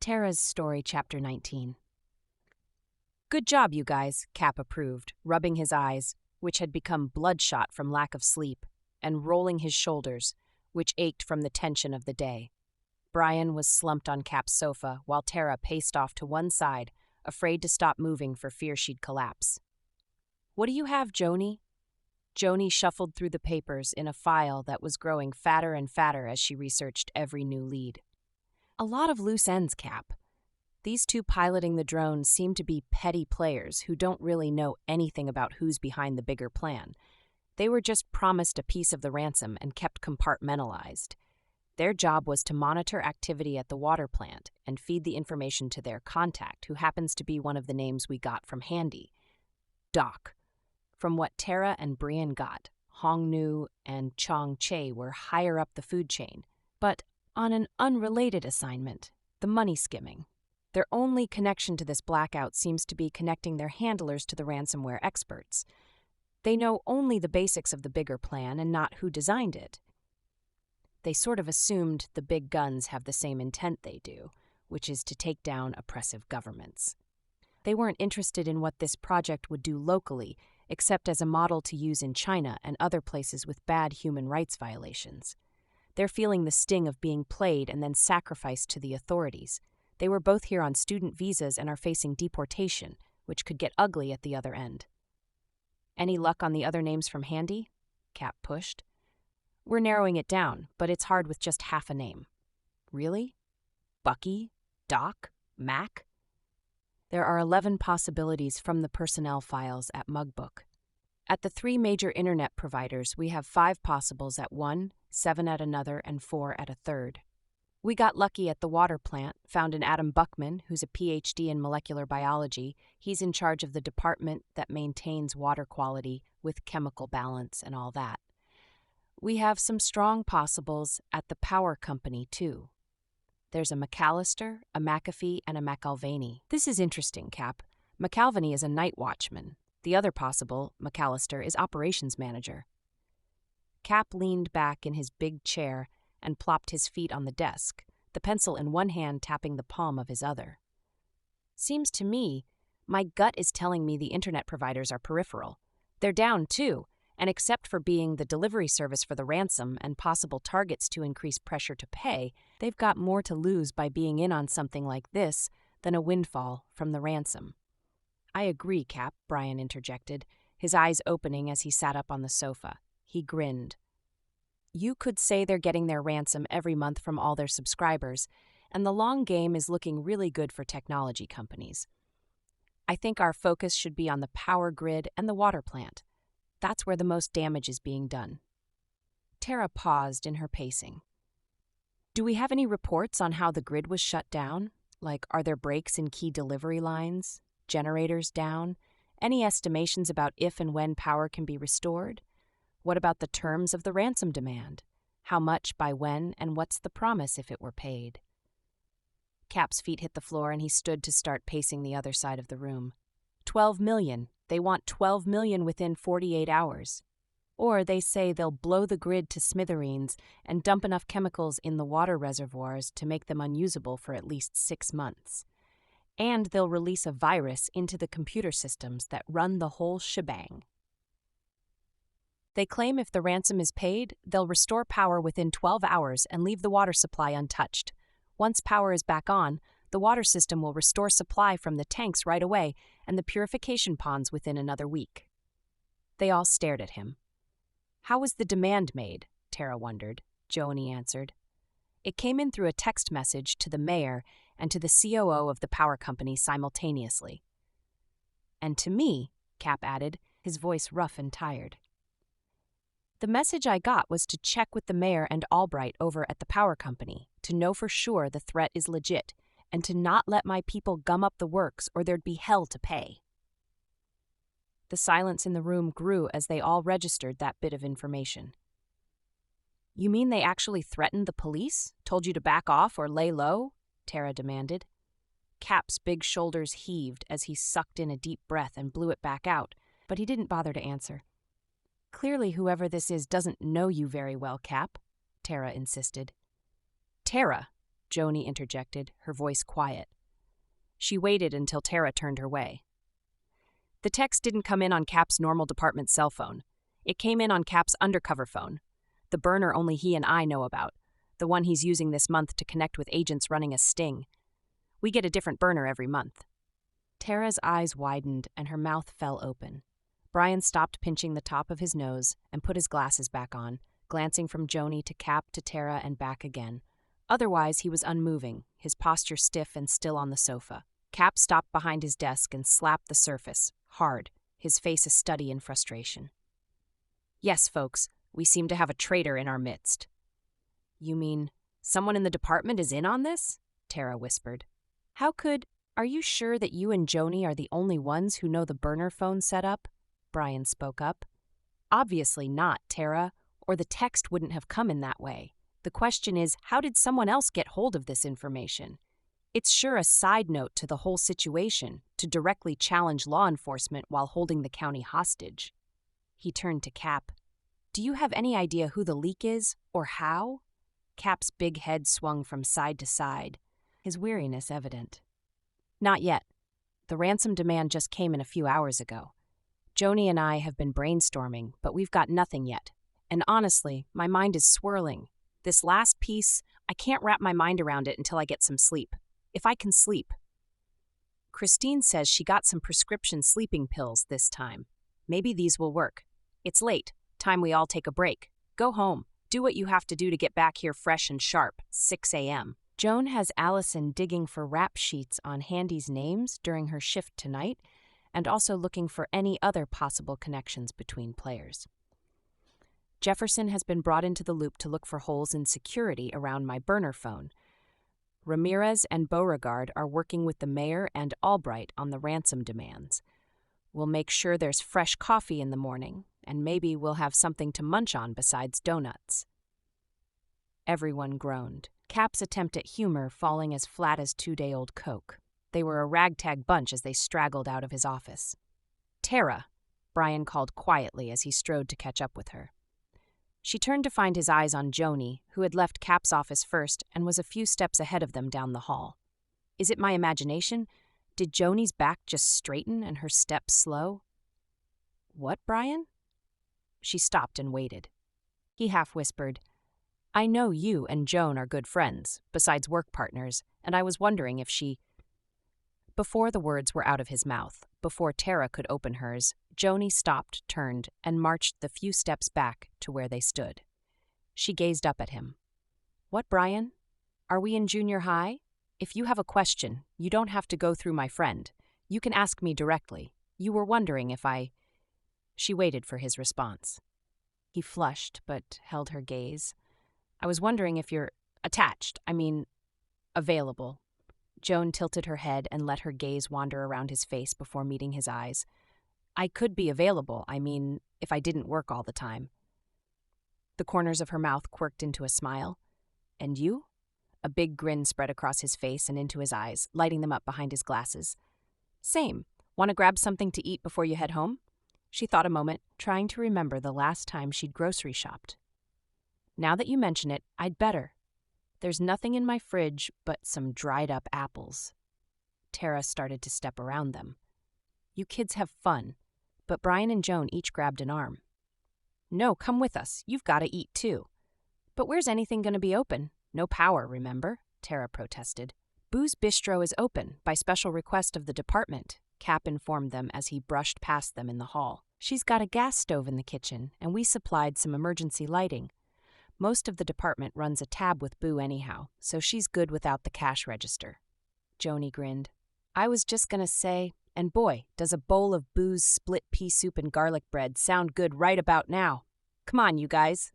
Terra's Story, Chapter 19. Good job, you guys, Cap approved, rubbing his eyes, which had become bloodshot from lack of sleep, and rolling his shoulders, which ached from the tension of the day. Brian was slumped on Cap's sofa, while Terra paced off to one side, afraid to stop moving for fear she'd collapse. "What do you have, Joni?" Joni shuffled through the papers in a file that was growing fatter and fatter as she researched every new lead. "A lot of loose ends, Cap. These two piloting the drone seem to be petty players who don't really know anything about who's behind the bigger plan. They were just promised a piece of the ransom and kept compartmentalized. Their job was to monitor activity at the water plant and feed the information to their contact, who happens to be one of the names we got from Handy, Doc. From what Terra and Brian got, Hong Nu and Chong Che were higher up the food chain, but on an unrelated assignment, the money skimming. Their only connection to this blackout seems to be connecting their handlers to the ransomware experts. They know only the basics of the bigger plan and not who designed it. They sort of assumed the big guns have the same intent they do, which is to take down oppressive governments. They weren't interested in what this project would do locally, except as a model to use in China and other places with bad human rights violations. They're feeling the sting of being played and then sacrificed to the authorities. They were both here on student visas and are facing deportation, which could get ugly at the other end. "Any luck on the other names from Handy?" Cap pushed. "We're narrowing it down, but it's hard with just half a name." "Really? Bucky? Doc? Mac?" "There are 11 possibilities from the personnel files at Mugbook. At the 3 major internet providers, we have 5 possibles at one, 7 at another, and 4 at a third. We got lucky at the water plant, found an Adam Buckman, who's a PhD in molecular biology. He's in charge of the department that maintains water quality with chemical balance and all that. We have some strong possibles at the power company, too. There's a McAllister, a McAfee, and a McAlvaney. This is interesting, Cap. McAlvaney is a night watchman. The other possible, McAllister, is operations manager." Cap leaned back in his big chair and plopped his feet on the desk, the pencil in one hand tapping the palm of his other. "Seems to me, my gut is telling me the internet providers are peripheral. They're down, too, and except for being the delivery service for the ransom and possible targets to increase pressure to pay, they've got more to lose by being in on something like this than a windfall from the ransom." "I agree, Cap," Brian interjected, his eyes opening as he sat up on the sofa. He grinned. "You could say they're getting their ransom every month from all their subscribers, and the long game is looking really good for technology companies. I think our focus should be on the power grid and the water plant. That's where the most damage is being done." Terra paused in her pacing. "Do we have any reports on how the grid was shut down? Like, are there breaks in key delivery lines? Generators down? Any estimations about if and when power can be restored? What about the terms of the ransom demand? How much, by when, and what's the promise if it were paid?" Cap's feet hit the floor and he stood to start pacing the other side of the room. 12 million. They want 12 million within 48 hours. Or they say they'll blow the grid to smithereens and dump enough chemicals in the water reservoirs to make them unusable for at least 6 months. And they'll release a virus into the computer systems that run the whole shebang. They claim if the ransom is paid, they'll restore power within 12 hours and leave the water supply untouched. Once power is back on, the water system will restore supply from the tanks right away and the purification ponds within another week. They all stared at him. "How was the demand made?" Terra wondered. Joni answered. "It came in through a text message to the mayor and to the COO of the power company simultaneously." "And to me," Cap added, his voice rough and tired. "The message I got was to check with the mayor and Albright over at the power company to know for sure the threat is legit and to not let my people gum up the works or there'd be hell to pay." The silence in the room grew as they all registered that bit of information. "You mean they actually threatened the police? Told you to back off or lay low?" Terra demanded. Cap's big shoulders heaved as he sucked in a deep breath and blew it back out, but he didn't bother to answer. "Clearly whoever this is doesn't know you very well, Cap," Terra insisted. "Terra," Joni interjected, her voice quiet. She waited until Terra turned her way. The text didn't come in on Cap's normal department cell phone. It came in on Cap's undercover phone, the burner only he and I know about, the one he's using this month to connect with agents running a sting. We get a different burner every month. Terra's eyes widened and her mouth fell open. Brian stopped pinching the top of his nose and put his glasses back on, glancing from Joni to Cap to Terra and back again. Otherwise, he was unmoving, his posture stiff and still on the sofa. Cap stopped behind his desk and slapped the surface, hard, his face a study in frustration. Yes, folks, we seem to have a traitor in our midst. You mean someone in the department is in on this? Terra whispered. Are you sure that you and Joni are the only ones who know the burner phone setup? Brian spoke up. Obviously not, Terra, or the text wouldn't have come in that way. The question is, how did someone else get hold of this information? It's sure a side note to the whole situation, to directly challenge law enforcement while holding the county hostage. He turned to Cap. Do you have any idea who the leak is, or how? Cap's big head swung from side to side, his weariness evident. Not yet. The ransom demand just came in a few hours ago. Joni and I have been brainstorming, but we've got nothing yet. And honestly, my mind is swirling. This last piece, I can't wrap my mind around it until I get some sleep. If I can sleep. Christine says she got some prescription sleeping pills this time. Maybe these will work. It's late. Time we all take a break. Go home. Do what you have to do to get back here fresh and sharp. 6 a.m. Joan has Allison digging for rap sheets on Handy's names during her shift tonight, and also looking for any other possible connections between players. Jefferson has been brought into the loop to look for holes in security around my burner phone. Ramirez and Beauregard are working with the mayor and Albright on the ransom demands. We'll make sure there's fresh coffee in the morning, and maybe we'll have something to munch on besides donuts. Everyone groaned, Cap's attempt at humor falling as flat as 2-day-old Coke. They were a ragtag bunch as they straggled out of his office. Terra, Brian called quietly as he strode to catch up with her. She turned to find his eyes on Joni, who had left Cap's office first and was a few steps ahead of them down the hall. Is it my imagination? Did Joni's back just straighten and her steps slow? What, Brian? She stopped and waited. He half-whispered, I know you and Joan are good friends, besides work partners, and I was wondering if she... Before the words were out of his mouth, before Terra could open hers, Joni stopped, turned, and marched the few steps back to where they stood. She gazed up at him. What, Brian? Are we in junior high? If you have a question, you don't have to go through my friend. You can ask me directly. You were wondering if I... She waited for his response. He flushed, but held her gaze. I was wondering if you're available. Joan tilted her head and let her gaze wander around his face before meeting his eyes. I could be available, if I didn't work all the time. The corners of her mouth quirked into a smile. And you? A big grin spread across his face and into his eyes, lighting them up behind his glasses. Same. Want to grab something to eat before you head home? She thought a moment, trying to remember the last time she'd grocery shopped. Now that you mention it, I'd better. There's nothing in my fridge but some dried-up apples. Terra started to step around them. You kids have fun, but Brian and Joan each grabbed an arm. No, come with us. You've got to eat, too. But where's anything going to be open? No power, remember? Terra protested. Boo's Bistro is open, by special request of the department, Cap informed them as he brushed past them in the hall. She's got a gas stove in the kitchen, and we supplied some emergency lighting. Most of the department runs a tab with Boo anyhow, so she's good without the cash register. Joni grinned. I was just gonna say, and boy, does a bowl of Boo's split pea soup and garlic bread sound good right about now. Come on, you guys,